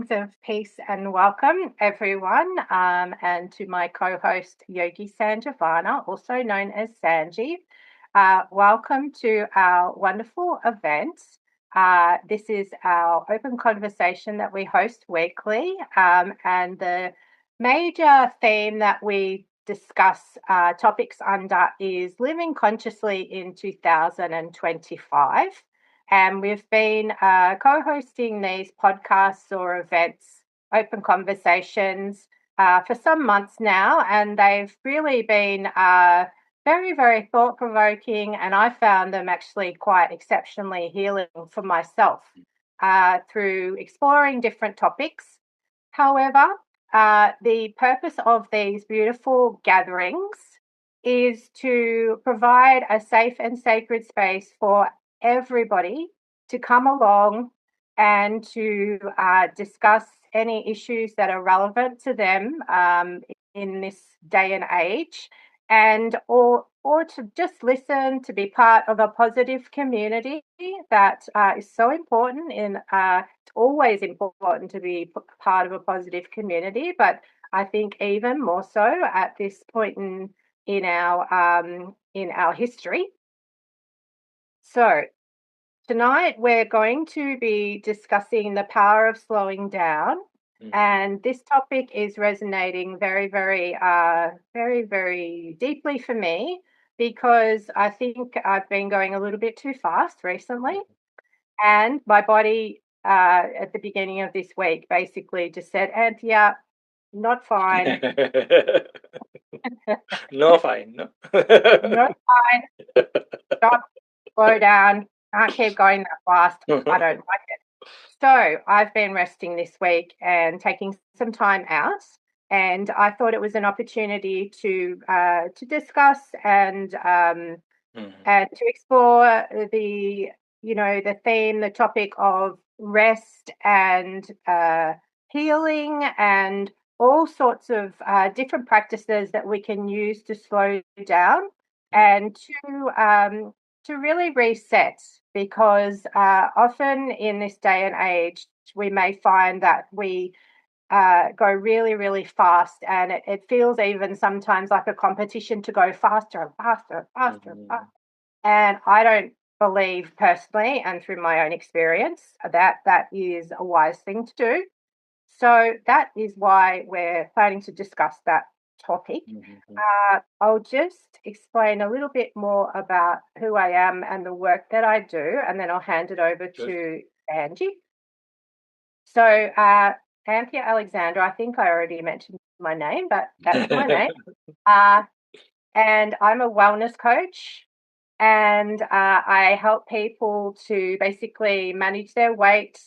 Of peace and welcome, everyone, and to my co-host Yogi Sanjivana, also known as Sanji. Welcome to our wonderful event. This is our open conversation that we host weekly, and the major theme that we discuss topics under is living consciously in 2025. And we've been co hosting these podcasts or events, open conversations, for some months now. And they've really been very, very thought provoking. And I found them actually quite exceptionally healing for myself through exploring different topics. However, the purpose of these beautiful gatherings is to provide a safe and sacred space for everybody to come along and to discuss any issues that are relevant to them in this day and age, and or to just listen, to be part of a positive community that is so important. It's always important to be part of a positive community, but I think even more so at this point in our history. So tonight we're going to be discussing the power of slowing down, and this topic is resonating very, very deeply for me because I think I've been going a little bit too fast recently, and my body at the beginning of this week basically just said, "Anthea, not fine, No, fine. No. not fine. Stop, slow down. Can't keep going that fast. I don't like it." So I've been resting this week and taking some time out, and I thought it was an opportunity to discuss and to explore the theme, the topic of rest and healing and all sorts of different practices that we can use to slow down and to really reset, because often in this day and age we may find that we go really fast, and it feels even sometimes like a competition to go faster and faster and faster and faster. And I don't believe personally, and through my own experience, that that is a wise thing to do. So that is why we're planning to discuss that topic. I'll just explain a little bit more about who I am and the work that I do, and then I'll hand it over to Angie. So, Anthea Alexandra, I think I already mentioned my name, but that's my name. And I'm a wellness coach, and I help people to basically manage their weight,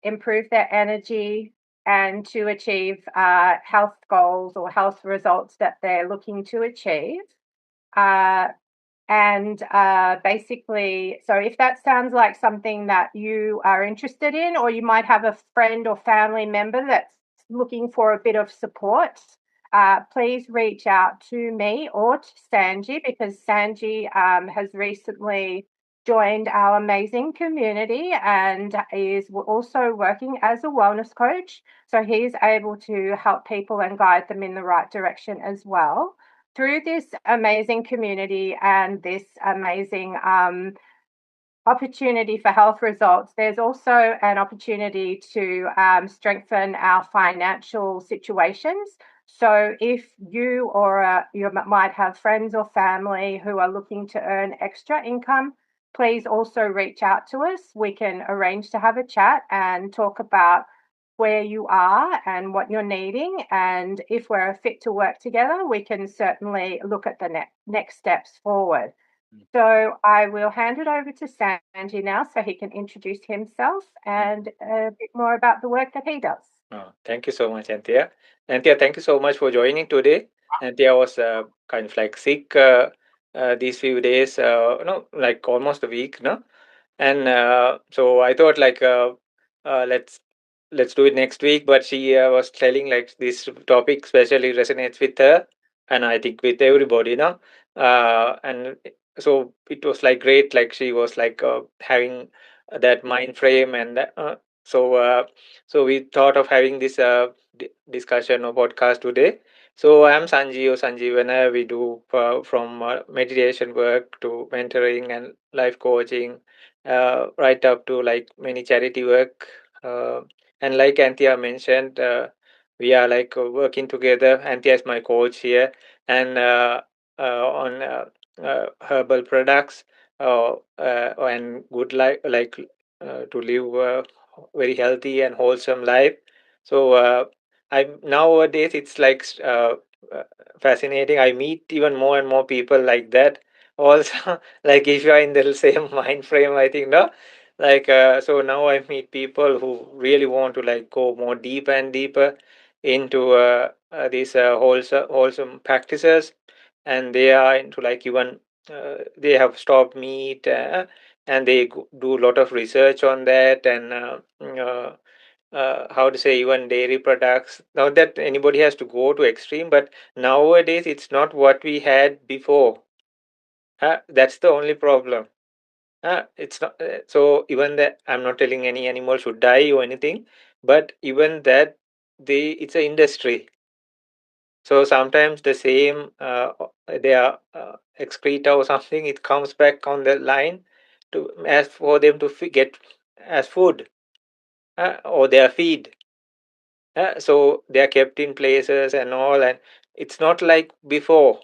improve their energy, and to achieve health goals or health results that they're looking to achieve. Uh, and basically, so if that sounds like something that you are interested in, or you might have a friend or family member that's looking for a bit of support, please reach out to me or to Sanji, because Sanji has recently joined our amazing community and is also working as a wellness coach. So he's able to help people and guide them in the right direction as well. Through this amazing community and this amazing opportunity for health results, there's also an opportunity to strengthen our financial situations. So if you or you might have friends or family who are looking to earn extra income, please also reach out to us. We can arrange to have a chat and talk about where you are and what you're needing. And if we're fit to work together, we can certainly look at the next steps forward. So I will hand it over to Sanji now so he can introduce himself and a bit more about the work that he does. Thank you so much, Anthea. Anthea, thank you so much for joining today. Anthea was kind of like sick these few days, no, like almost a week, no? And so I thought like let's do it next week. But she was telling like this topic especially resonates with her, and I think with everybody, no? And so it was like great. Like she was like having that mind frame and So, so we thought of having this discussion or podcast today. So I'm Sanji or Sanjivana. We do from meditation work to mentoring and life coaching, right up to like many charity work. Uh, and like Anthea mentioned, we are like working together. Anthea is my coach here, and on herbal products and good life, like to live very healthy and wholesome life. So I nowadays it's like uh, fascinating. I meet even more and more people like that. Also, like if you are in the same mind frame, I think no. Like so now I meet people who really want to like go more deeper and deeper into these wholesome practices, and they are into like even they have stopped meat, and they do a lot of research on that, and how to say, even dairy products. Not that anybody has to go to extreme, but nowadays it's not what we had before. That's the only problem. It's not so even that I'm not telling any animal should die or anything, but even that it's an industry. So sometimes the same their excreta or something, it comes back on the line to as for them to get as food, or their feed. So they are kept in places and all, and it's not like before.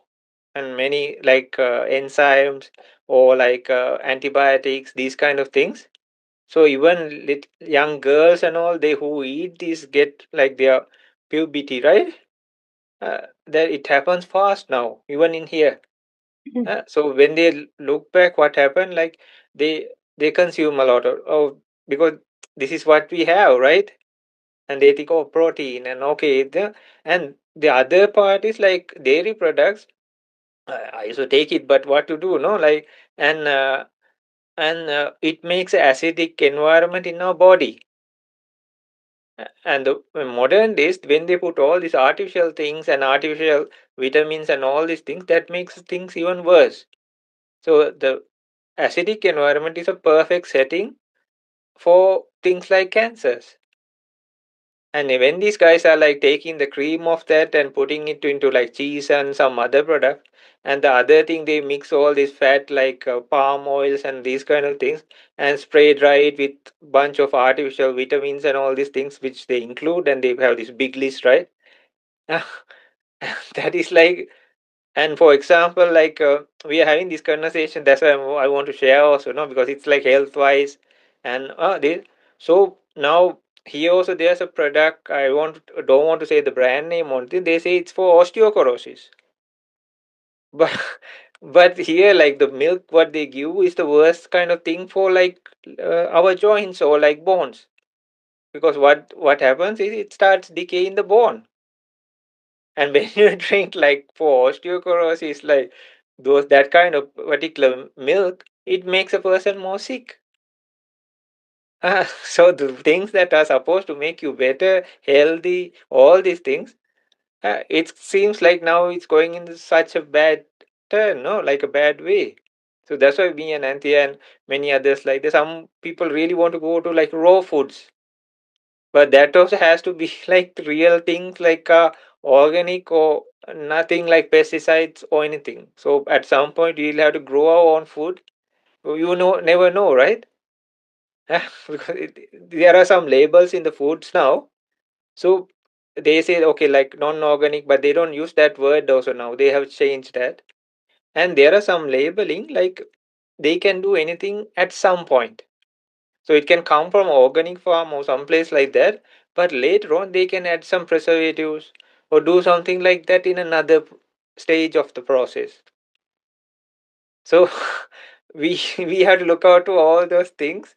And many like enzymes or like antibiotics, these kind of things. So even young girls and all, they who eat these get like their puberty, right? That it happens fast now, even in here. So when they look back, what happened? Like they consume a lot of because this is what we have, right? And they think, oh, protein and okay, and the other part is like dairy products. I used to take it, but what to do? No, like and it makes an acidic environment in our body. And the modern days, when they put all these artificial things and artificial vitamins and all these things, that makes things even worse. So the acidic environment is a perfect setting for things like cancers. And when these guys are like taking the cream of that and putting it into like cheese and some other product, and the other thing they mix all this fat like palm oils and these kind of things, and spray dry it with bunch of artificial vitamins and all these things which they include, and they have this big list, right? That is like, and for example, like we are having this conversation. That's why I want to share also, no, because it's like health wise, and so now here also there's a product. I don't want to say the brand name on it. They say it's for osteoporosis, but but here like the milk what they give is the worst kind of thing for like our joints or like bones, because what happens is it starts decaying the bone. And when you drink like for osteoporosis, like those that kind of particular milk, it makes a person more sick. So the things that are supposed to make you better, healthy, all these things, it seems like now it's going in such a bad turn, no, like a bad way. So that's why me and Anthea and many others like this, some people really want to go to like raw foods, but that also has to be like real things like organic or nothing like pesticides or anything. So at some point we'll have to grow our own food. You know, never know, right? Because there are some labels in the foods now. So they say okay, like non-organic, but they don't use that word also now. They have changed that, and there are some labeling like they can do anything at some point. So it can come from organic farm or someplace like that, but later on they can add some preservatives or do something like that in another stage of the process. So we have to look out to all those things,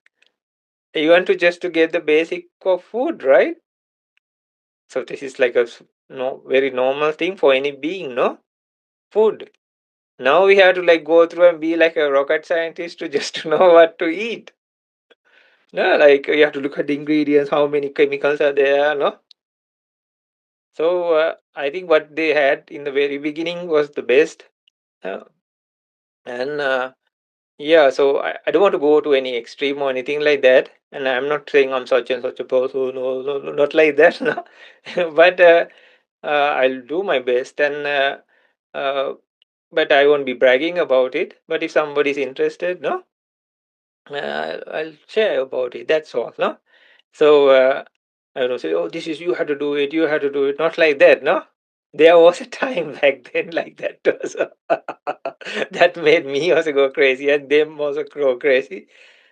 even to just to get the basic of food, right? So this is like a no very normal thing for any being, no? Food. Now we have to like go through and be like a rocket scientist to just to know what to eat. No, like you have to look at the ingredients, how many chemicals are there, no? So I think what they had in the very beginning was the best, uh, and Yeah, so I don't want to go to any extreme or anything like that. And I'm not saying I'm such and such a person. No, no, no, not like that. No. But I'll do my best, and uh, but I won't be bragging about it. But if somebody's interested, no, I'll share about it. That's all, no. So I don't say, oh, this is you have to do it. You have to do it. Not like that, no. There was a time back then like that also. That made me also go crazy and them also go crazy.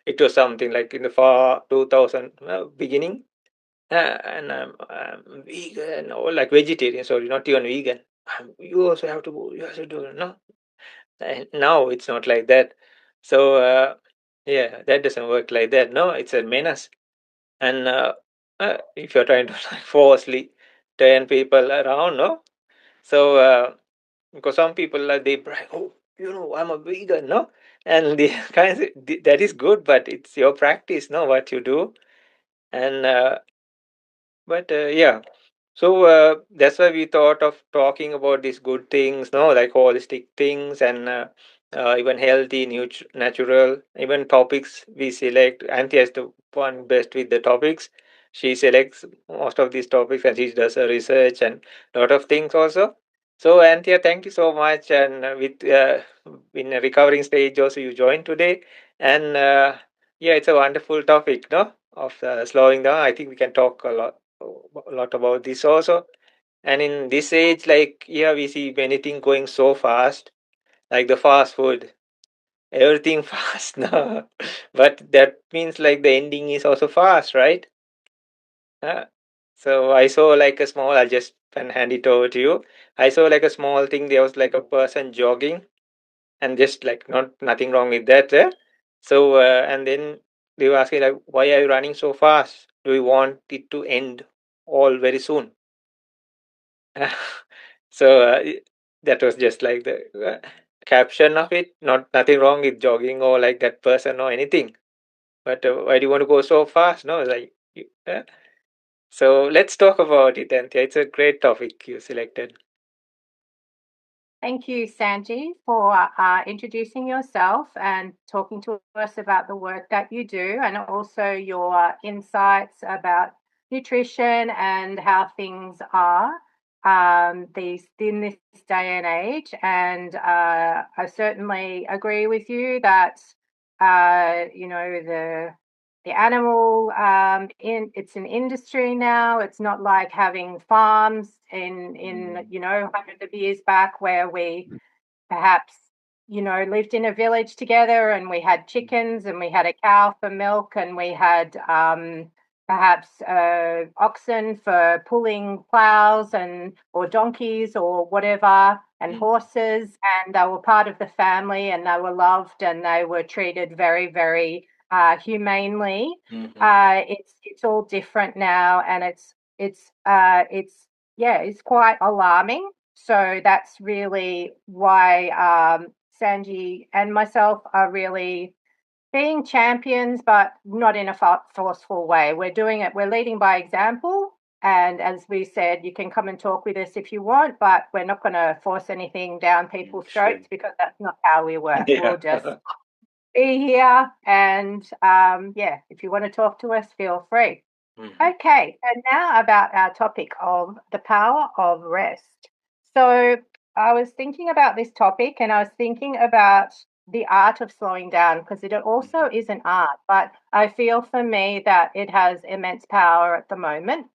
It was something like in the far 2000 beginning, and I'm vegan or like vegetarian. Sorry, not even vegan. You also have to go. You have to do it. No, and now it's not like that. So yeah, that doesn't work like that. No, it's a menace. And if you're trying to like forcefully turn people around, no. So because some people they brag, oh, I'm a vegan, no, and the kind of, that is good, but it's your practice, no, what you do, and but yeah. So that's why we thought of talking about these good things, no, like holistic things, and even healthy, natural, even topics we select. Anthea is the one best with the topics. She selects most of these topics and she does her research and a lot of things also. So Anthea, thank you so much. And with in a recovering stage also you joined today, and yeah, it's a wonderful topic, no, of slowing down. I think we can talk a lot about this also. And in this age, like, yeah, we see many things going so fast, like the fast food, everything fast now. But that means like the ending is also fast, right? Uh, so I saw like a small, I'll just hand it over to you. I saw like a small thing, there was like a person jogging, and just like nothing wrong with that. So, and then they were asking like, why are you running so fast? Do you want it to end all very soon? So that was just like the caption of it. Nothing wrong with jogging or like that person or anything. But why do you want to go so fast? No, like so. Let's talk about it, and it's a great topic you selected. Thank you, Sanji, for introducing yourself and talking to us about the work that you do and also your insights about nutrition and how things are these in this day and age. And I certainly agree with you that the animal in it's an industry now. It's not like having farms in hundreds of years back where we perhaps lived in a village together and we had chickens and we had a cow for milk and we had perhaps oxen for pulling plows and or donkeys or whatever and Mm-hmm. horses, and they were part of the family and they were loved and they were treated very, very humanely. Mm-hmm. It's all different now, and it's yeah, it's quite alarming. So that's really why Sanji and myself are really being champions, but not in a forceful way. We're doing it, we're leading by example. And as we said, you can come and talk with us if you want, but we're not going to force anything down people's Sure. throats because that's not how we work. Yeah. We'll just be here. And yeah, if you want to talk to us, feel free. Mm-hmm. Okay, so now about our topic of the power of rest. So I was thinking about this topic and I was thinking about the art of slowing down because it also is an art, but I feel for me that it has immense power at the moment.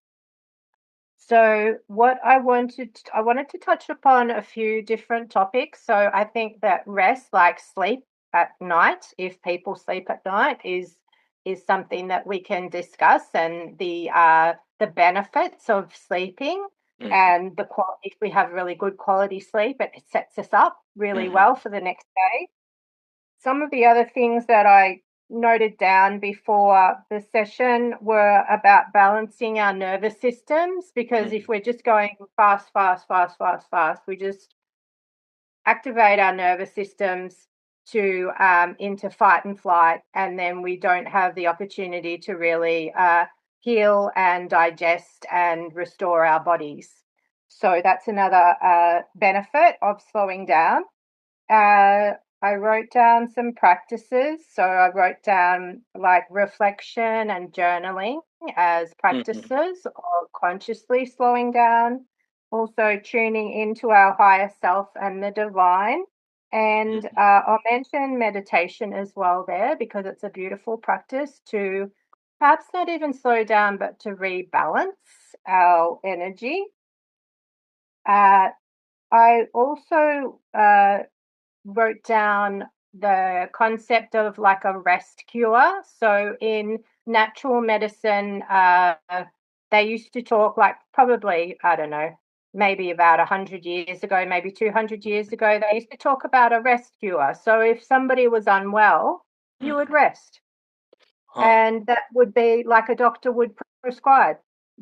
So what I wanted to touch upon a few different topics. So I think that rest, like sleep at night, if people sleep at night, is something that we can discuss, and the benefits of sleeping, Mm-hmm. and if we have really good quality sleep, it sets us up really Mm-hmm. well for the next day. Some of the other things that I noted down before the session were about balancing our nervous systems, because if we're just going fast, fast, fast, fast, fast, we just activate our nervous systems to into fight and flight, and then we don't have the opportunity to really heal and digest and restore our bodies. So that's another benefit of slowing down. I wrote down some practices. So I wrote down like reflection and journaling as Mhm, practices of consciously slowing down, also tuning into our higher self and the divine. And mhm, I'll mention meditation as well there because it's a beautiful practice to perhaps not even slow down, but to rebalance our energy. Uh, I also wrote down the concept of like a rest cure. So in natural medicine, they used to talk like probably, I don't know, maybe about 100 years ago, maybe 200 years mhm. ago, they used to talk about a rest cure. So if somebody was unwell, you would Mhm. rest. Uh-huh. And that would be like a doctor would prescribe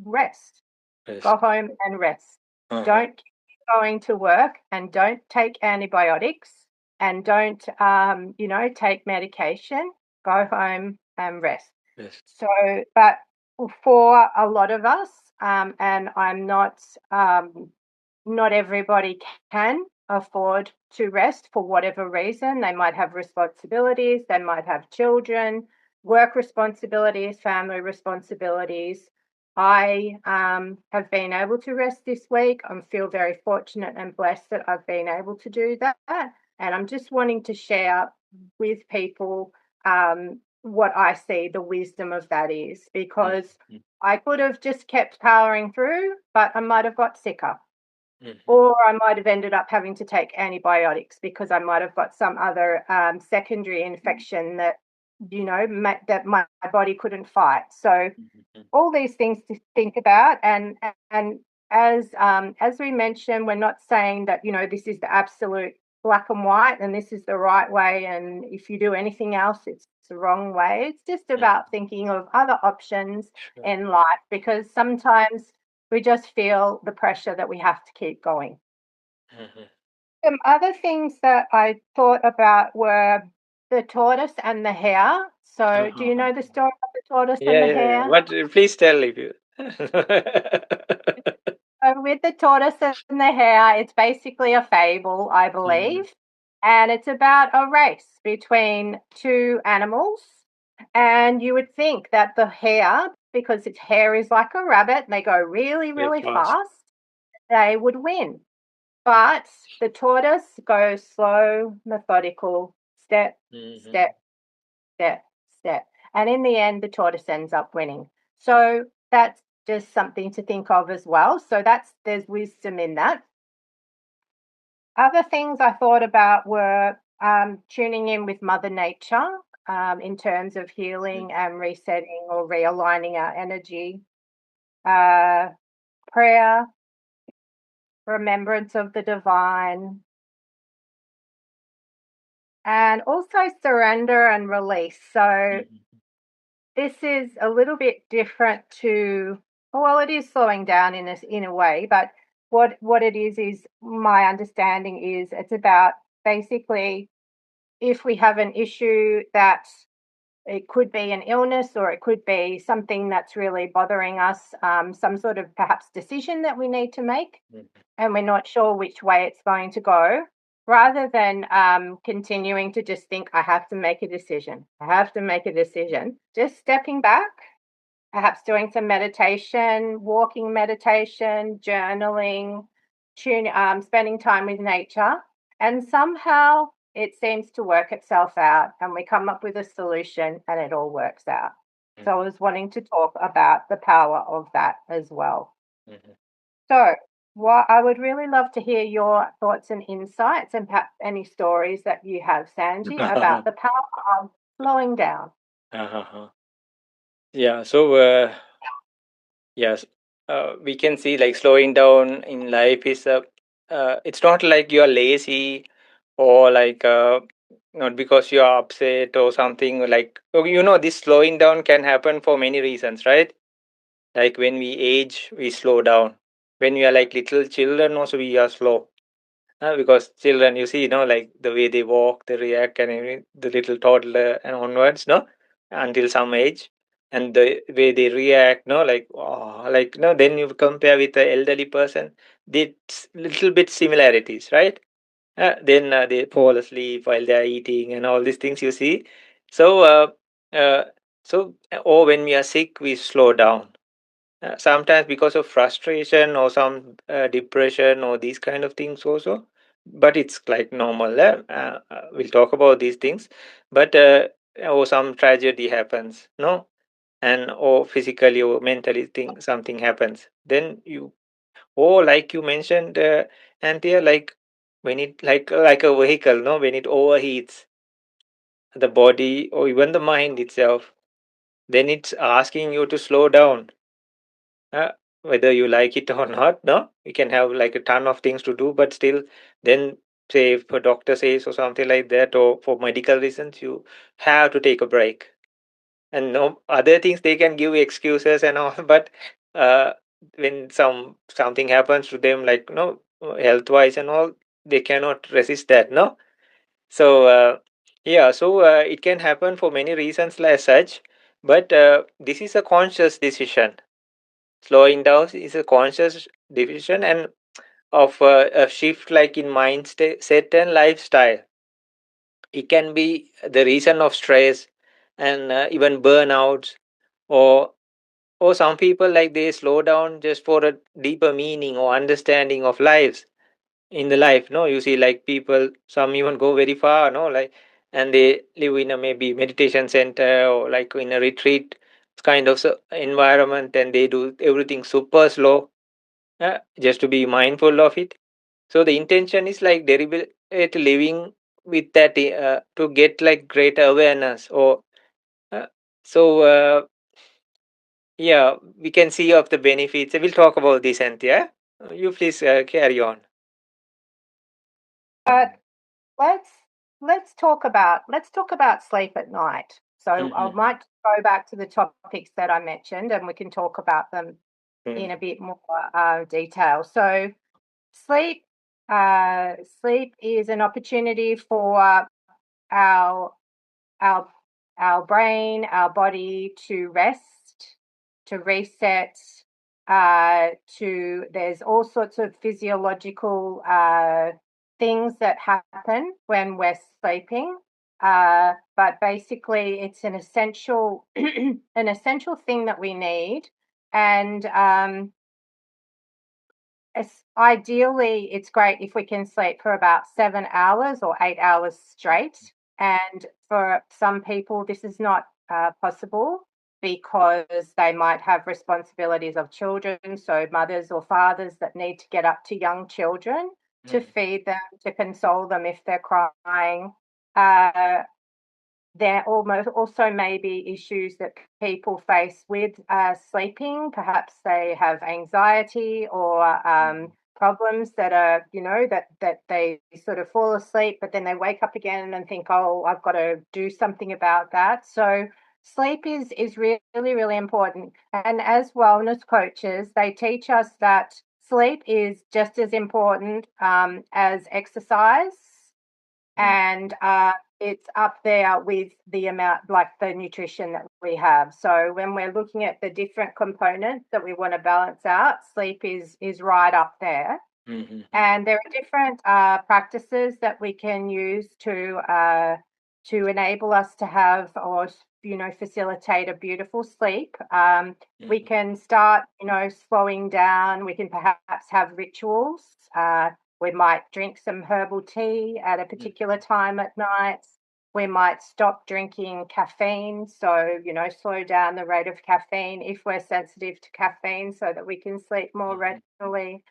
rest. Yes. Go home and rest. Uh-huh. Don't keep going to work and don't take antibiotics and don't, take medication. Go home and rest. Yes. So, but for a lot of us, and I'm not everybody can afford to rest for whatever reason. They might have responsibilities, they might have children, work responsibilities, family responsibilities. I have been able to rest this week. I feel very fortunate and blessed that I've been able to do that. And I'm just wanting to share with people what I see the wisdom of that is, because Mhm, I could have just kept powering through, but I might have got sicker. mhm, Or I might have ended up having to take antibiotics because I might have got some other secondary infection that, that my body couldn't fight. So mhm, all these things to think about, and as we mentioned, we're not saying that this is the absolute black and white and this is the right way, and if you do anything else it's the wrong way. It's just mhm. about thinking of other options Sure. in life, because sometimes we just feel the pressure that we have to keep going. Mhm. Some other things that I thought about were the tortoise and the hare. So do you Uh-huh. know the story of the tortoise Yeah, and the yeah, yeah. hare? But please tell if you. With the tortoise and the hare, it's basically a fable, I Mhm. believe. And it's about a race between two animals. And you would think that the hare, because its hair is like a rabbit, they go really, Very really fast. fast, they would win. But the tortoise goes slow, methodical, step, Mhm. step, step, step. And in the end, the tortoise ends up winning. Mhm. So that's just something to think of as well. So there's wisdom in that. Other things I thought about were tuning in with Mother Nature in terms of healing and resetting or realigning our energy. Uh, prayer, remembrance of the divine, and also surrender and release. So Mhm. this is a little bit different to, well, it is slowing down in a way, but what it is my understanding is it's about basically if we have an issue that it could be an illness or it could be something that's really bothering us, some sort of perhaps decision that we need to make, Mhm. and we're not sure which way it's going to go, rather than continuing to just think, I have to make a decision, I have to make a decision, just stepping back, perhaps doing some meditation, walking meditation, journaling, spending time with nature, and somehow it seems to work itself out, and we come up with a solution, and it all works out. Mhm. So I was wanting to talk about the power of that as well. Mhm. So, what I would really love to hear your thoughts and insights, and perhaps any stories that you have, Sanji, about the power of slowing down. Uh-huh. Yeah. So, yes, we can see like slowing down in life is it's not like you're lazy or like not because you're upset or something like this slowing down can happen for many reasons, right? Like when we age, we slow down. When we are like little children, also we are slow. Because children, you see, like the way they walk, they react, and the little toddler and onwards, no, until some age, and the way they react, no, like oh, like no. Then you compare with the elderly person, it's little bit similarities, right? then they fall asleep while they are eating and all these things you see. So, uh, or when we are sick, we slow down. Sometimes because of frustration or some depression or these kind of things also. But it's like normal. We'll talk about these things. But or some tragedy happens, no, and or physically or mentally thing something happens. Then you, or like you mentioned, Anthea, like when it like a vehicle, no, when it overheats the body or even the mind itself, then it's asking you to slow down, uh, whether you like it or not. No, you can have like a ton of things to do, but still, then say if a doctor says or something like that, or for medical reasons, you have to take a break. And no other things they can give excuses and all, but uh, when something happens to them, like no health wise and all, they cannot resist that. No, so yeah, so it can happen for many reasons like such, but this is a conscious decision. Slowing down is a conscious decision and of a shift like in mindset and lifestyle. It can be the reason of stress and even burnouts, or some people like they slow down just for a deeper meaning or understanding of lives in the life. No, you see like people, some even go very far, no, like, and they live in a maybe meditation center or like in a retreat kind of environment, and they do everything super slow, just to be mindful of it. So the intention is like deliberate living with that, to get like greater awareness, or uh, so yeah, we can see of the benefits. We'll talk about this, Anthea. You please carry on. But let's let's talk about sleep at night. So I Mm-hmm. might go back to the topics that I mentioned, and we can talk about them in Mm-hmm. a bit more detail. So sleep, sleep is an opportunity for our our our brain, our body to rest, to reset, to there's all sorts of physiological things that happen when we're sleeping. But basically it's an essential an essential thing that we need. And ideally, it's great if we can sleep for about 7 hours or 8 hours straight. And for some people, this is not possible because they might have responsibilities of children. So, mothers or fathers that need to get up to young children to feed them, to console them if they're crying. Uh, there almost also may be issues that people face with sleeping. Perhaps they have anxiety or problems that are, that they sort of fall asleep, but then they wake up again and think, oh, I've got to do something about that. So sleep is really, really important. And as wellness coaches, they teach us that sleep is just as important as exercise, and it's up there with the amount, like the nutrition that we have. So when we're looking at the different components that we want to balance out, sleep is right up there. Mm-hmm. And there are different practices that we can use to enable us to have, or facilitate a beautiful sleep. We Mm-hmm. can start, slowing down. We can perhaps have rituals. We might drink some herbal tea at a particular time at night. We might stop drinking caffeine, so slow down the rate of caffeine if we're sensitive to caffeine, so that we can sleep more Mm-hmm. restfully.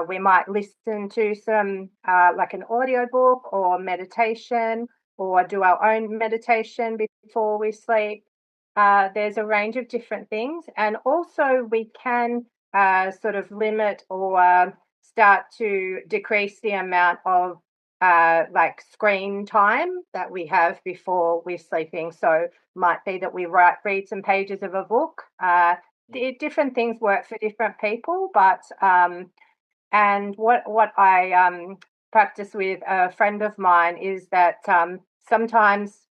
We might listen to some, like an audiobook or meditation, or do our own meditation before we sleep. There's a range of different things. And also, we can sort of limit or start to decrease the amount of like screen time that we have before we're sleeping. So, might be that we read some pages of a book. Different things work for different people, but and what I practice with a friend of mine is that sometimes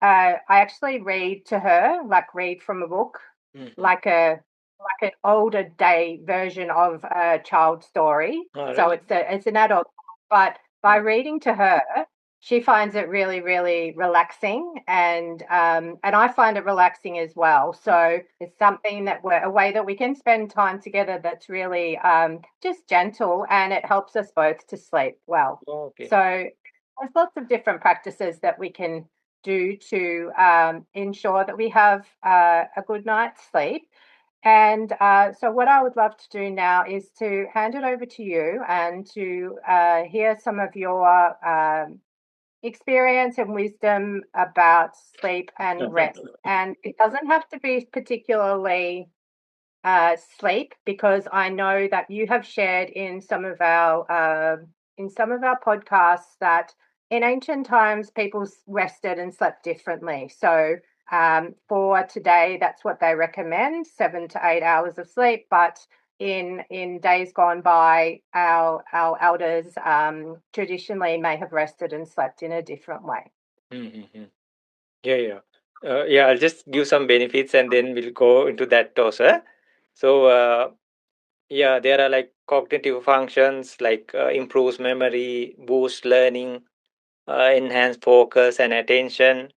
I actually read to her, like read from a book, Mm-hmm. like an older day version of a child story. Oh, So really? it's an adult, but by reading to her, she finds it really, really relaxing, and I find it relaxing as well. So it's something that we're a way that we can spend time together that's really just gentle, and it helps us both to sleep well. Okay. So there's lots of different practices that we can do to ensure that we have a good night's sleep. And so, what I would love to do now is to hand it over to you and to hear some of your experience and wisdom about sleep and rest. And it doesn't have to be particularly sleep, because I know that you have shared in some of our podcasts that in ancient times people rested and slept differently. So for today, that's what they recommend: 7 to 8 hours of sleep. But in days gone by, our elders traditionally may have rested and slept in a different way. Mm-hmm. Yeah, yeah. Yeah, I'll just give some benefits and then we'll go into that also. So, yeah, there are like cognitive functions like improves memory, boost learning, enhance focus and attention.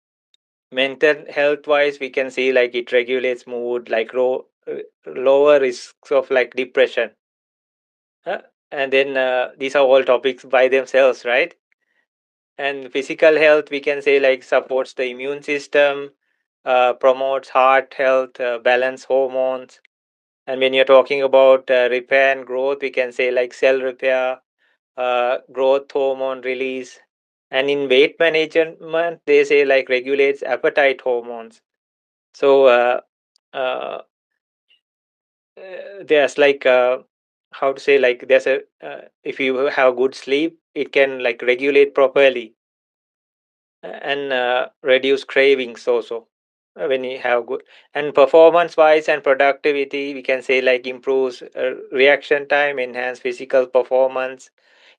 Mental health wise, we can see like it regulates mood, like lower risks of like depression. Uh, and then these are all topics by themselves, right? And physical health, we can say like supports the immune system, promotes heart health, balance hormones. And when you're talking about repair and growth, we can say like cell repair, growth hormone release. And in weight management, they say like regulates appetite hormones. So uh, there's like how to say, like there's a if you have good sleep, it can like regulate properly and reduce cravings also when you have good. And performance wise and productivity, we can say like improves reaction time, enhance physical performance,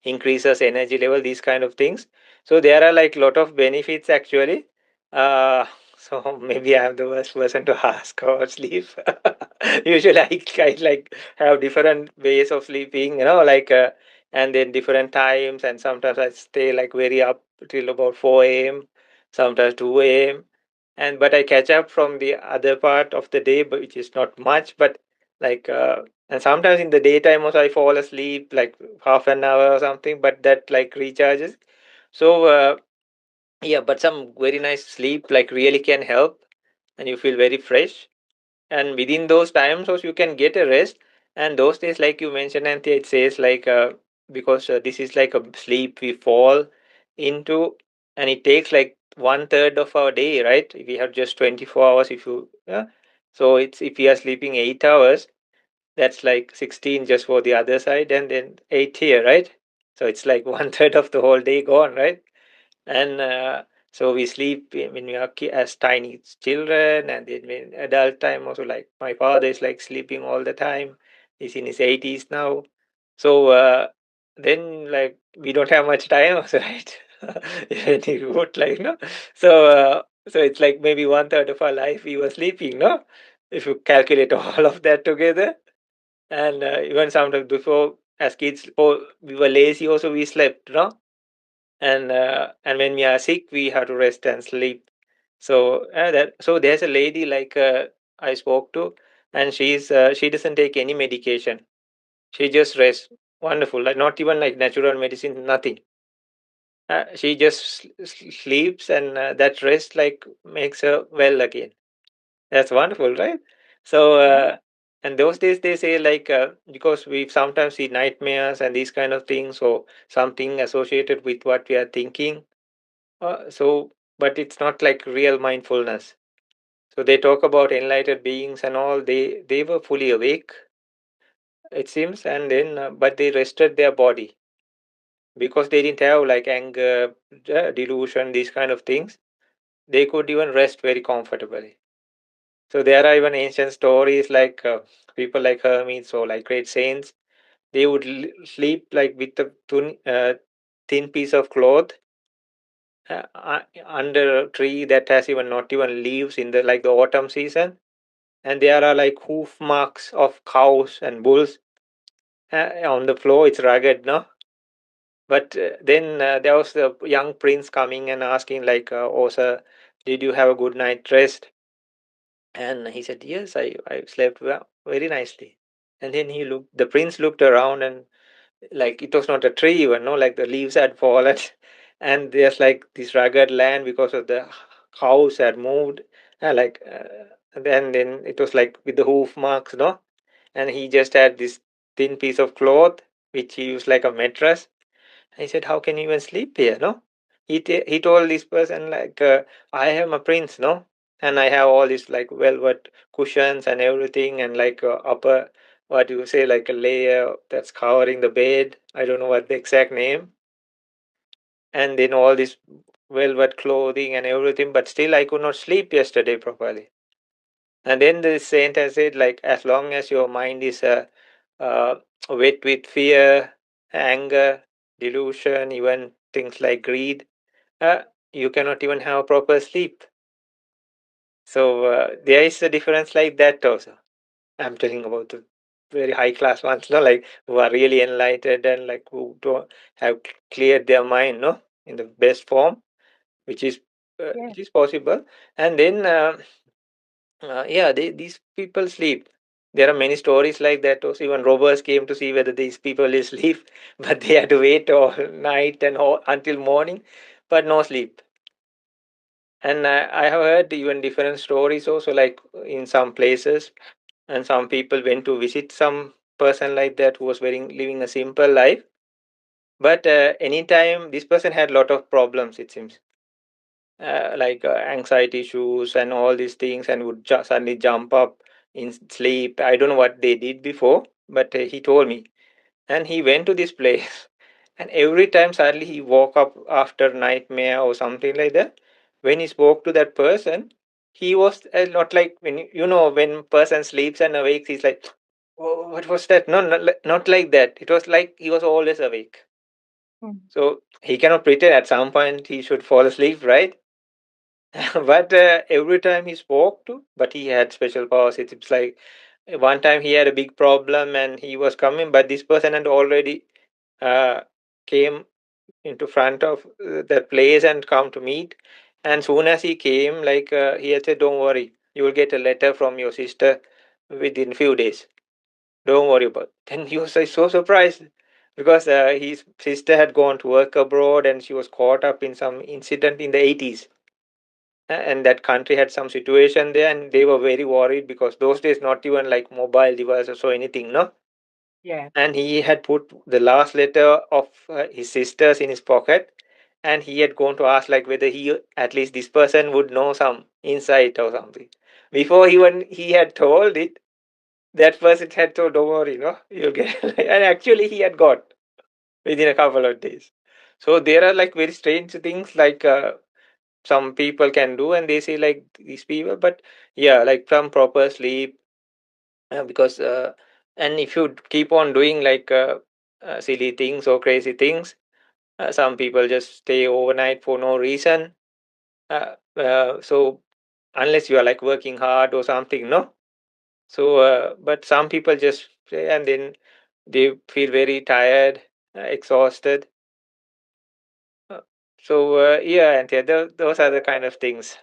increases energy level, these kind of things. So there are like lot of benefits actually. uh so maybe I'm the worst person to ask about sleep. Usually I like have different ways of sleeping, like and then different times, and sometimes I stay like very up till about 4 a.m., sometimes 2 a.m., and but I catch up from the other part of the day, but which is not much. But like and sometimes in the daytime also I fall asleep like half an hour or something, but that like recharges. So yeah, but some very nice sleep like really can help, and you feel very fresh. And within those times also you can get a rest. And those days, like you mentioned, Anthea, it says like because this is like a sleep we fall into, and it takes like one third of our day, right? We have just 24 hours. If you yeah, so it's if we are sleeping 8 hours, that's like 16 just for the other side, and then 8 here, right? So it's like one third of the whole day gone, right? And so we sleep when we are as tiny children, and then when adult time also, like my father is like sleeping all the time. He's in his 80s now. So then like we don't have much time also, right? When you would like no, so so it's like maybe one third of our life we were sleeping, no, if you calculate all of that together. And even sometimes before, as kids, oh, we were lazy also, we slept, no. And when we are sick we have to rest and sleep. So that so there's a lady like I spoke to, and she doesn't take any medication. She just rests. Wonderful, like not even like natural medicine, nothing. She just sleeps, and that rest like makes her well again. That's wonderful, right? So Yeah. and those days they say like because we sometimes see nightmares and these kind of things, or something associated with what we are thinking. So, but it's not like real mindfulness. So they talk about enlightened beings and all. They were fully awake, it seems, and then but they rested their body because they didn't have like anger, delusion, these kind of things. They could even rest very comfortably. So there are even ancient stories like people like hermits or like great saints. They would sleep like with a thin piece of cloth under a tree that has even not even leaves in the like the autumn season. And there are like hoof marks of cows and bulls on the floor. It's rugged, no, But then there was the young prince coming and asking like, "Oh sir, did you have a good night rest?" And he said, "Yes, I slept well, very nicely." And then the prince looked around, and like it was not a tree even, no, like the leaves had fallen, and there's like this rugged land because of the house had moved, then it was like with the hoof marks, no, and he just had this thin piece of cloth which he used like a mattress. I said, "How can you even sleep here?" No, he told this person like, "I am a prince, no, and I have all these like velvet cushions and everything, and like upper, what you say, like a layer that's covering the bed. I don't know what the exact name, and then all this velvet clothing and everything, but still I could not sleep yesterday properly." And then the saint has said like, as long as your mind is uh, wet with fear, anger, delusion, even things like greed, uh, you cannot even have proper sleep. So there is a difference like that also. I'm telling about the very high class ones, no, like who are really enlightened and like who don't have cleared their mind, no, in the best form, which is Yeah. which is possible. And then yeah, these people sleep. There are many stories like that. Also, even robbers came to see whether these people will sleep, but they had to wait all night and until morning, but no sleep. And I have heard even different stories also, like in some places, and some people went to visit some person like that who was living a simple life. But anytime this person had a lot of problems, it seems, like anxiety issues and all these things, and would suddenly jump up in sleep. I don't know what they did before, but he told me. And he went to this place, and every time suddenly he woke up after nightmare or something like that. When he spoke to that person, he was not like when when person sleeps and awakes, he's like, "Oh, what was that?" No, not like that. It was like he was always awake. Mm. So he cannot pretend at some point he should fall asleep, right? But every time he spoke to, but he had special powers. It's like one time he had a big problem and he was coming, but this person had already uh, came into front of that place and come to meet. And soon as he came, like he had said, "Don't worry, you will get a letter from your sister within few days. Don't worry about it." Then he was like, so surprised because his sister had gone to work abroad and she was caught up in some incident in the 80s, and that country had some situation there, and they were very worried because those days not even like mobile devices or anything, no. Yeah. And he had put the last letter of his sister's in his pocket, and he had gone to ask like whether he at least this person would know some insight or something. Before even he had told it, that person had told, "Don't worry, no, you'll get." And actually he had got within a couple of days. So there are like very strange things like some people can do, and they say like these people. But yeah, like some proper sleep, because and if you keep on doing like silly things or crazy things, some people just stay overnight for no reason. So unless you are like working hard or something, no. So but some people just stay and then they feel very tired, exhausted. uh, so yeah, and yeah, those are the kind of things.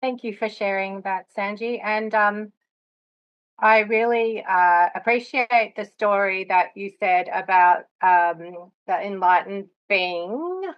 Thank you for sharing that, Sanji. And I really appreciate the story that you said about the enlightened being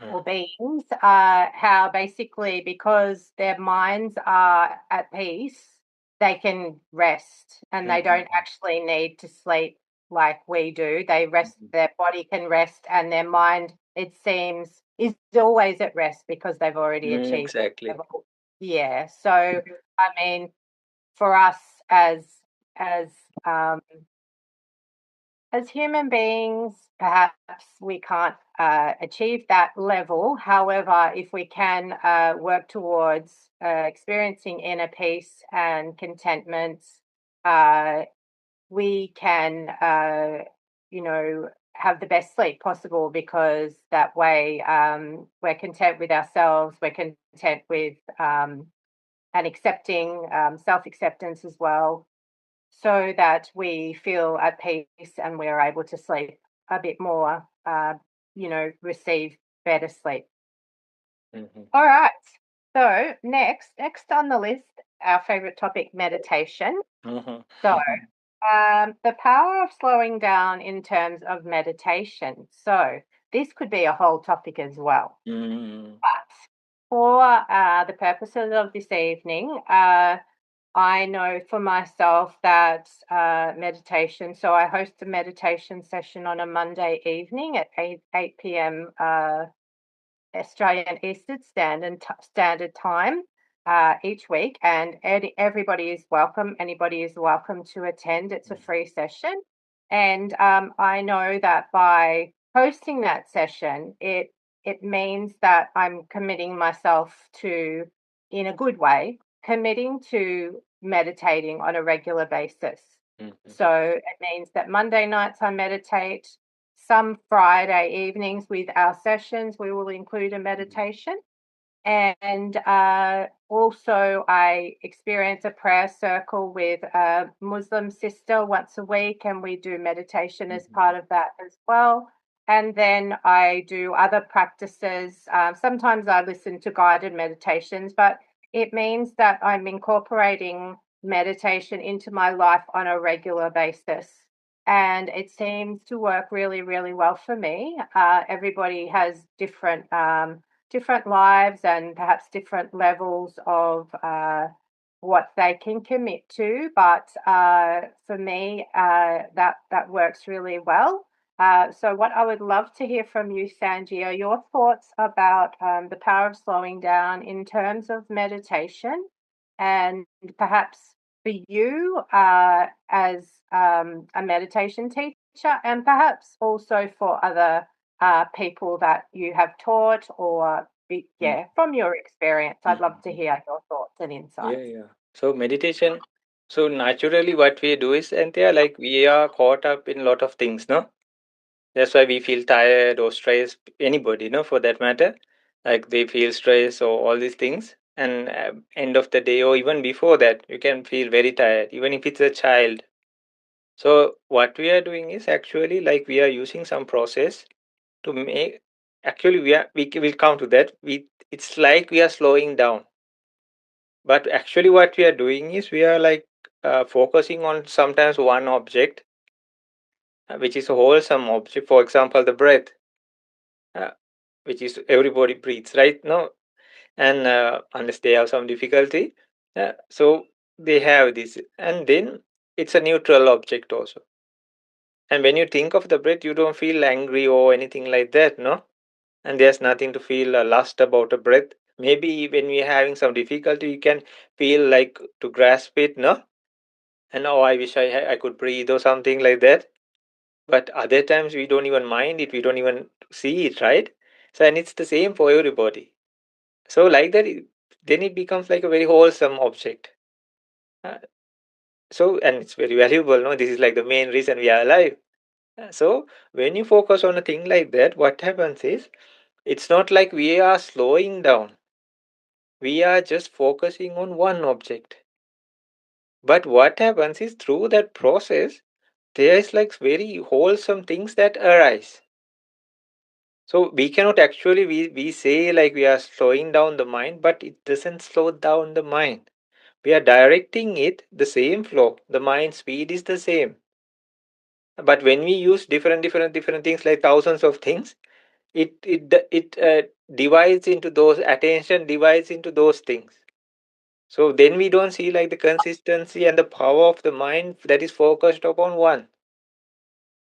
Mm. or beings, how basically because their minds are at peace, they can rest and they Mhm. don't actually need to sleep like we do. They rest, Mhm. their body can rest, and their mind, it seems, is always at rest because they've already achieved that Exactly. level. Yeah. So, I mean, for us as as um, as human beings, perhaps we can't achieve that level. However, if we can work towards experiencing inner peace and contentment, uh, we can, have the best sleep possible because that way we're content with ourselves, we're content with and accepting self acceptance as well, so that we feel at peace and we're able to sleep a bit more, receive better sleep. Mm-hmm. All right. So next on the list, our favorite topic, meditation. Mm-hmm. So the power of slowing down in terms of meditation. So this could be a whole topic as well. Mm-hmm. But for the purposes of this evening, I know for myself that meditation, so I host a meditation session on a Monday evening at 8 p.m. Australian Eastern Standard Time each week, and everybody is welcome. Anybody is welcome to attend. It's a free session, and I know that by hosting that session, it means that I'm committing myself to, in a good way, committing to meditating on a regular basis. Mm-hmm. So it means that Monday nights I meditate, some Friday evenings with our sessions, we will include a meditation. And also, I experience a prayer circle with a Muslim sister once a week, and we do meditation as part of that as well. And then I do other practices. Sometimes I listen to guided meditations, but it means that I'm incorporating meditation into my life on a regular basis. And it seems to work really, really well for me. Everybody has different lives and perhaps different levels of what they can commit to. But for me, that works really well. So, what I would love to hear from you, Sanji, are your thoughts about the power of slowing down in terms of meditation, and perhaps for you as a meditation teacher, and perhaps also for other people that you have taught, or from your experience. I'd love to Mm-hmm. hear your thoughts and Yeah, insights. yeah. So meditation. So naturally, what we do is, and they are like we are caught up in a lot of things, no? That's why we feel tired or stressed. Anybody, no, for that matter, like they feel stress or all these things. And end of the day, or even before that, you can feel very tired, even if it's a child. So what we are doing is actually like we are using some process to make. Actually, we will come to that. It's like we are slowing down, but actually what we are doing is we are like focusing on sometimes one object, which is a wholesome object. For example, the breath, uh, which is everybody breathes, right? No, and unless they have some difficulty, so they have this, and then it's a neutral object also. And when you think of the breath, you don't feel angry or anything like that, no? And there's nothing to feel lust about a breath. Maybe when we're having some difficulty, you can feel like to grasp it, no? And oh, I wish I could breathe or something like that. But other times we don't even mind it, we don't even see it, right? So, and it's the same for everybody. So, like that, then it becomes like a very wholesome object. Uh, so, and it's very valuable, no? This is like the main reason we are alive. So, when you focus on a thing like that, what happens is it's not like we are slowing down, we are just focusing on one object. But what happens is through that process, there is like very wholesome things that arise. So we cannot actually we say like we are slowing down the mind, but it doesn't slow down the mind. We are directing it the same flow. The mind speed is the same. But when we use different things like thousands of things, it divides into those attention divides into those things. So then we don't see like the consistency and the power of the mind that is focused upon one.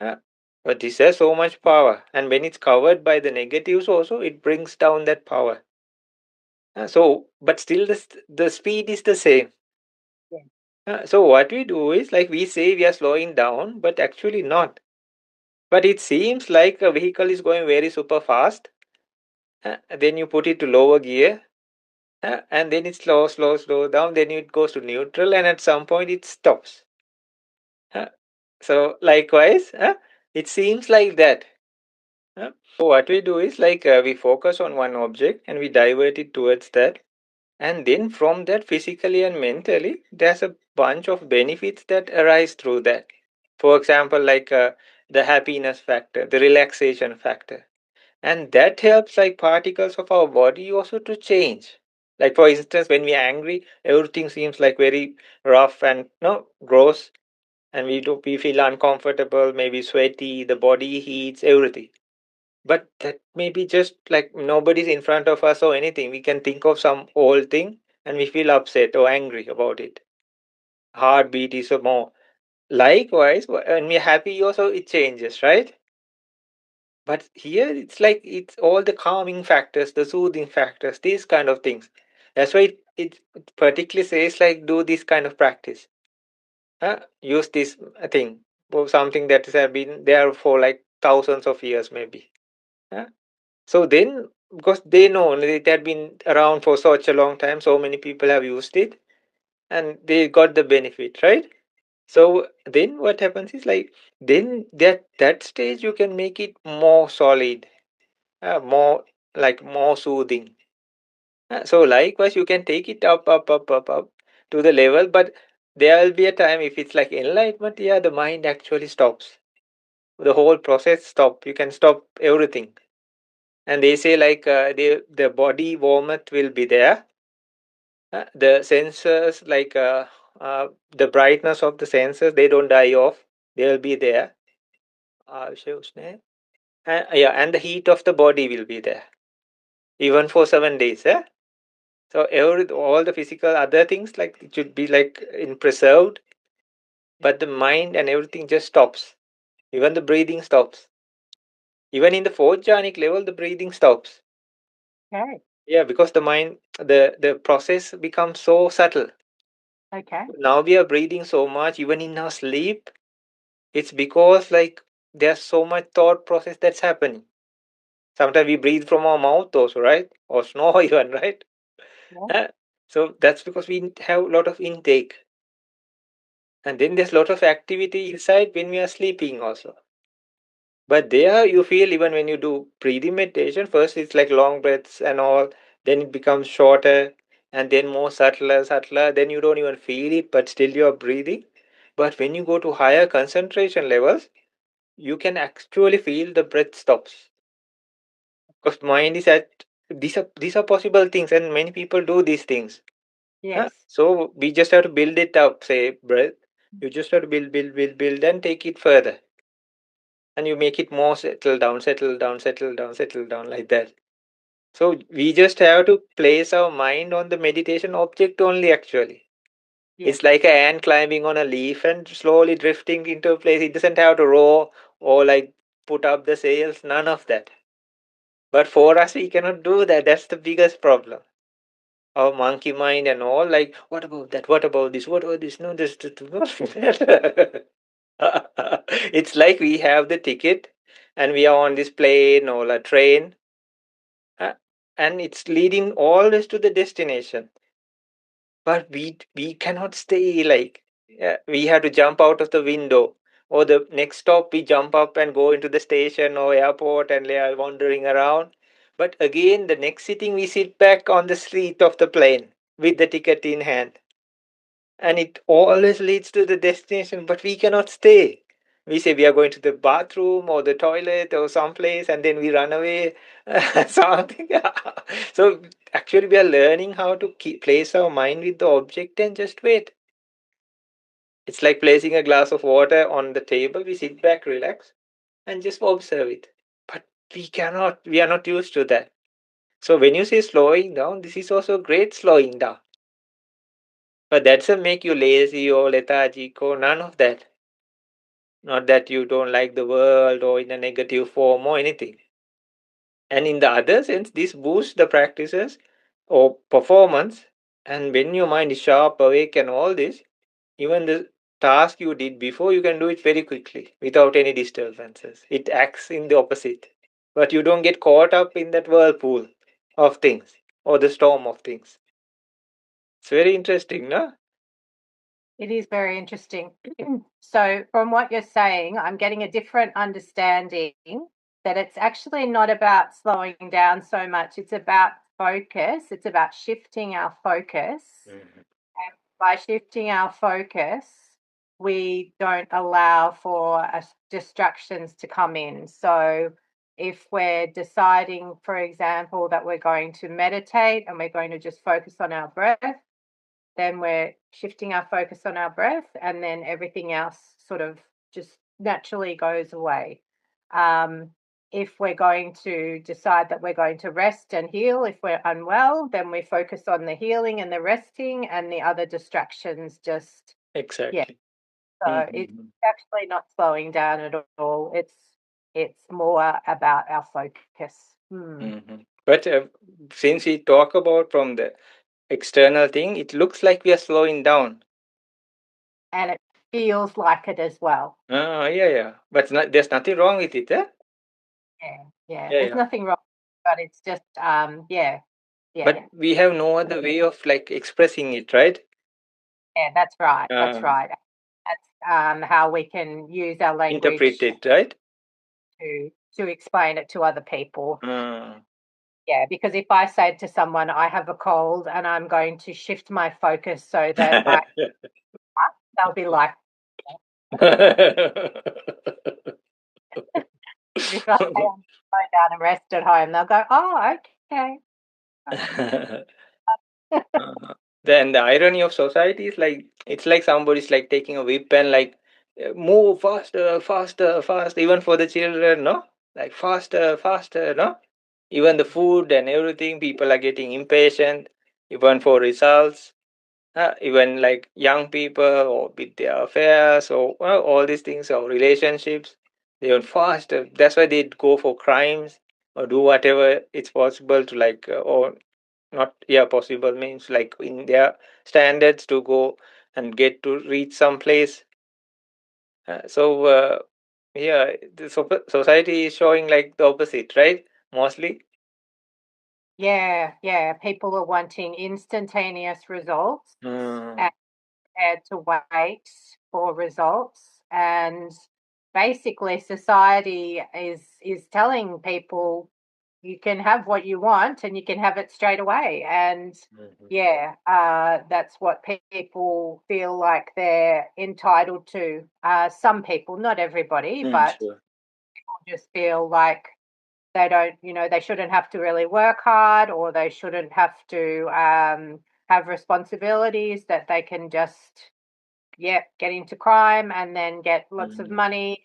Uh, but this has so much power, and when it's covered by the negatives, also it brings down that power. But still, the speed is the same. Yeah. So what we do is like we say we are slowing down, but actually not. But it seems like a vehicle is going very super fast. Then you put it to lower gear, and then it slow down. Then it goes to neutral, and at some point it stops. Uh, so likewise, it seems like that. So what we do is like we focus on one object and we divert it towards that, and then from that physically and mentally there's a bunch of benefits that arise through that. For example, like the happiness factor, the relaxation factor. And that helps like particles of our body also to change. Like for instance, when we are angry, everything seems like very rough and no gross, and we feel uncomfortable, maybe sweaty, the body heats, everything. But that may be just like nobody's in front of us or anything. We can think of some old thing and we feel upset or angry about it. Heartbeat is a more. Likewise, when we're happy also it changes, right? But here it's like it's all the calming factors, the soothing factors, these kind of things. That's why it particularly says like do this kind of practice. Use this thing for something that has been there for like thousands of years maybe. Huh? So then, because they know it had been around for such a long time, so many people have used it and they got the benefit, right? So then what happens is like then that stage you can make it more solid, more like more soothing. So likewise, you can take it up to the level, but there will be a time if it's like enlightenment, yeah, the mind actually stops. The whole process stop. You can stop everything. And they say like the body warmth will be there. The sensors like the brightness of the sensors they don't die off. They will be there. Yeah, and the heat of the body will be there even for 7 days. So all the physical other things like it should be like in preserved, but the mind and everything just stops. Even the breathing stops. Even in the fourth jhanic level, the breathing stops. Okay. Yeah, because the mind, the process becomes so subtle. Okay. Now we are breathing so much, even in our sleep. It's because like there's so much thought process that's happening. Sometimes we breathe from our mouth also, right? Or snore even, right? Yeah. Uh, So that's because we have a lot of intake. And then there's a lot of activity inside when we are sleeping also. But there you feel even when you do breathing meditation, first it's like long breaths and all, then it becomes shorter and then more subtler, subtler, then you don't even feel it, but still you are breathing. But when you go to higher concentration levels, you can actually feel the breath stops. Because mind is at these are possible things and many people do these things. Yes. So we just have to build it up, say breath. You just have to build and take it further. And you make it more settle down like that. So we just have to place our mind on the meditation object only actually. Yes. It's like an ant climbing on a leaf and slowly drifting into a place. It doesn't have to row or like put up the sails, none of that. But for us, we cannot do that. That's the biggest problem. Our monkey mind and all, like, what about that? What about this? What about this? No, this that. It's like we have the ticket and we are on this plane or a train, uh, and it's leading always to the destination. But we cannot stay like we have to jump out of the window or the next stop we jump up and go into the station or airport and they are wandering around. But again, the next sitting we sit back on the seat of the plane with the ticket in hand, and it always leads to the destination, but we cannot stay. We say we are going to the bathroom or the toilet or someplace and then we run away. Something. So actually we are learning how to place our mind with the object and just wait. It's like placing a glass of water on the table. We sit back, relax, and just observe it. But we are not used to that. So when you say slowing down, this is also great slowing down. But that doesn't make you lazy or lethargic or none of that. Not that you don't like the world or in a negative form or anything. And in the other sense, this boosts the practices or performance. And when your mind is sharp, awake, and all this, even the task you did before, you can do it very quickly without any disturbances. It acts in the opposite. But you don't get caught up in that whirlpool of things or the storm of things. It's very interesting, no? It is very interesting. So, from what you're saying, I'm getting a different understanding that it's actually not about slowing down so much. It's about focus. It's about shifting our focus. Mhm. By shifting our focus, we don't allow for distractions to come in. So if we're deciding, for example, that we're going to meditate and we're going to just focus on our breath, then we're shifting our focus on our breath, and then everything else sort of just naturally goes away. Um, if we're going to decide that we're going to rest and heal, if we're unwell, then we focus on the healing and the resting, and the other distractions just, yeah. Exactly. So it's Mm-hmm. actually not slowing down at all. It's more about our focus. Hmm. Mm-hmm. But since we talk about from the external thing, it looks like we are slowing down. And it feels like it as well. Yeah, yeah. But there's nothing wrong with it, eh? Yeah, yeah. Yeah, There's yeah. nothing wrong, but it's just, yeah, But yeah, we have no other way of like expressing it, right? yeah. That's right. That's Uh, right. That's how we can use our Interpret language it, right? to explain it to other people. Uh, Yeah, because if I say to someone, "I have a cold," and I'm going to shift my focus so that they'll be like, but if I say I'm go down and rest at home, they'll go, "Oh, okay." Uh, then the irony of society is like it's like somebody's like taking a whip and like move faster, faster, faster. Even for the children, no, like faster, faster, no. Even the food and everything, people are getting impatient. Even for results, even like young people or with their affairs or well, all these things or relationships, they are faster. That's why they go for crimes or do whatever it's possible to like or not, yeah, possible means like in their standards to go and get to reach some place. So yeah, the society is showing like the opposite, right? Mostly. Yeah, yeah. People are wanting instantaneous results Mm, and prepared to wait for results. And basically, society is telling people you can have what you want and you can have it straight away. And mhm. yeah, that's what people feel like they're entitled to. Some people, not everybody, but Sure. just feel like they don't, they shouldn't have to really work hard, or they shouldn't have to have responsibilities, that they can just, yeah, get into crime and then get lots of Mm, money.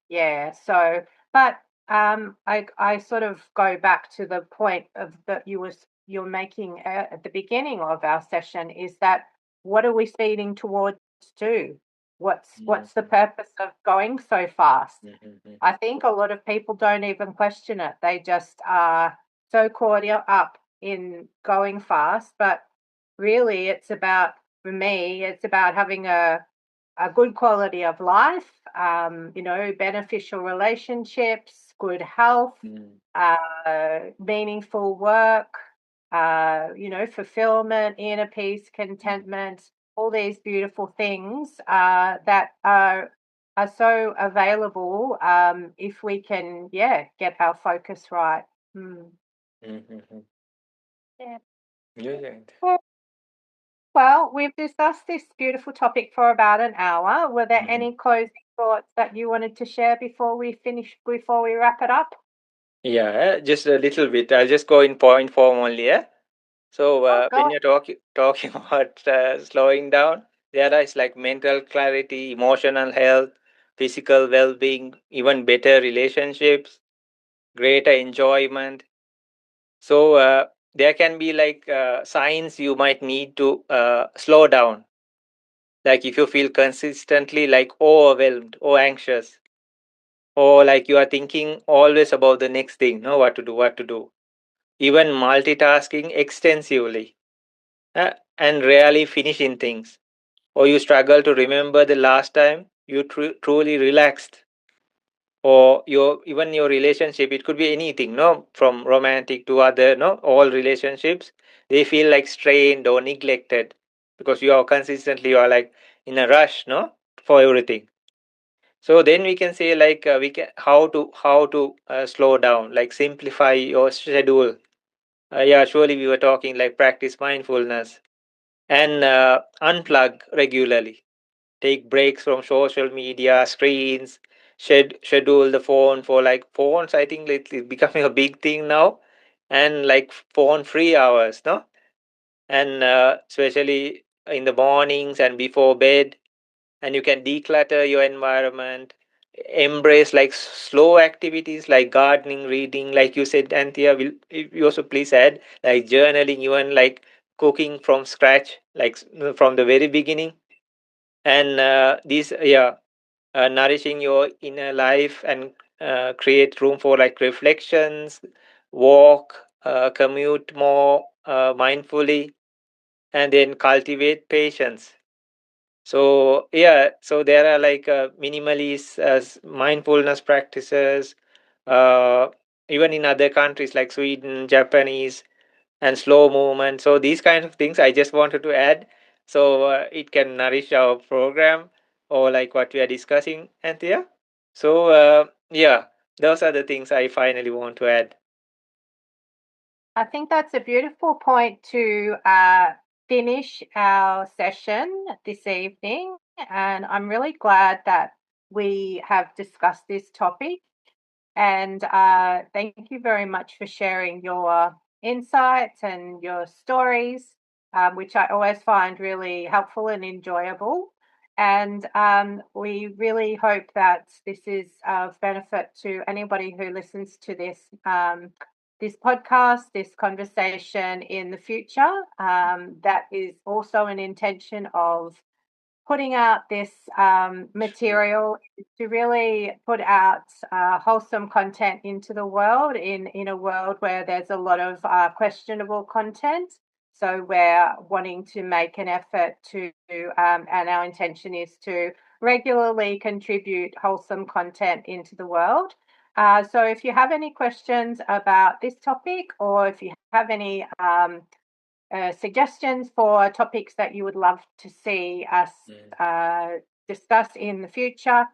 Yeah. So, but I sort of go back to the point of that you're making at the beginning of our session, is that what are we speeding towards to? What's the mhm, purpose of going so fast? mhm, mhm, I think a lot of people don't even question it. They just are so caught up in going fast. But really, it's about, for me, it's about having a good quality of life, beneficial relationships, good health, mm, meaningful work, fulfillment, inner peace, mm, contentment, all these beautiful things that are so available if we can, yeah, get our focus right. Mm. mhm, mhm. Yeah. Yeah, yeah. Well, we've discussed this beautiful topic for about an hour. Were there Mhm. any closing thoughts that you wanted to share before we wrap it up? Yeah, just a little bit. I'll just go in point form only. Yeah. So Oh, when God. you're talking about slowing down, there is like mental clarity, emotional health, physical well-being, even better relationships, greater enjoyment. So there can be like signs you might need to slow down. Like if you feel consistently like overwhelmed or anxious, or like you are thinking always about the next thing, no, what to do. Even multitasking extensively and rarely finishing things, or you struggle to remember the last time you truly relaxed, or your relationship, it could be anything, no, from romantic to other, no, all relationships, they feel like strained or neglected because you are like in a rush, no, for everything. So then we can say like we can how to slow down, like simplify your schedule. Yeah, surely we were talking like practice mindfulness and unplug regularly. take breaks from social media screens, schedule the phone for like phones. I think it's becoming a big thing now, and like phone free hours, no, and especially in the mornings and before bed, and you can declutter your environment, embrace like slow activities like gardening, reading, like you said, Anthea. Will you also please add like journaling, even like cooking from scratch, like from the very beginning, and these yeah, nourishing your inner life, and create room for like reflections, walk, commute more mindfully, and then cultivate patience. So yeah, so there are like minimalist mindfulness practices, uh, even in other countries like Sweden, Japanese, and slow movement. So these kind of things I just wanted to add, so it can nourish our program, or like what we are discussing, Anthea. So yeah, those are the things I finally want to add. I think that's a beautiful point to finish our session this evening. And I'm really glad that we have discussed this topic. And thank you very much for sharing your insights and your stories, which I always find really helpful and enjoyable. And we really hope that this is of benefit to anybody who listens to this podcast, this conversation in the future. That is also an intention of putting out this Sure. material to really put out wholesome content into the world in a world where there's a lot of questionable content. So we're wanting to make an effort to, and our intention is to regularly contribute wholesome content into the world. So if you have any questions about this topic, or if you have any suggestions for topics that you would love to see us Mm. uh, discuss in the future,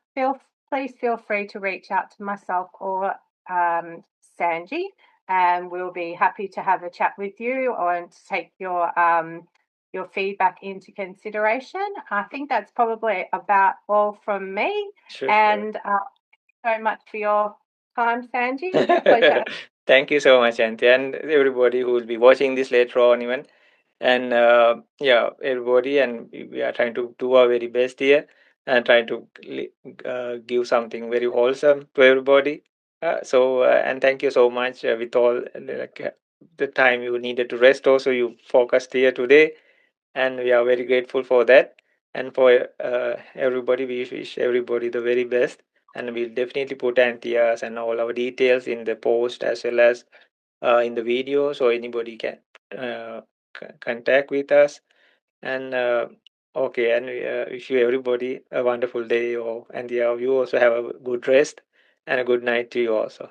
please feel free to reach out to myself or Sanji, and we'll be happy to have a chat with you or to take your feedback into consideration. I think that's probably about all from me, Sure, sure. and so much for your time, Sanji. Pleasure. Thank you so much, Anthea, and everybody who will be watching this later on, even. And yeah, everybody, and we are trying to do our very best here, and trying to give something very wholesome to everybody. And thank you so much, with all like, the time you needed to rest. Also, you focused here today, and we are very grateful for that. And for everybody, we wish everybody the very best, and we'll definitely put Anthea's and all our details in the post, as well as in the video, so anybody can contact with us. And okay, and wish you everybody a wonderful day. Or and yeah, you also have a good rest and a good night to you also.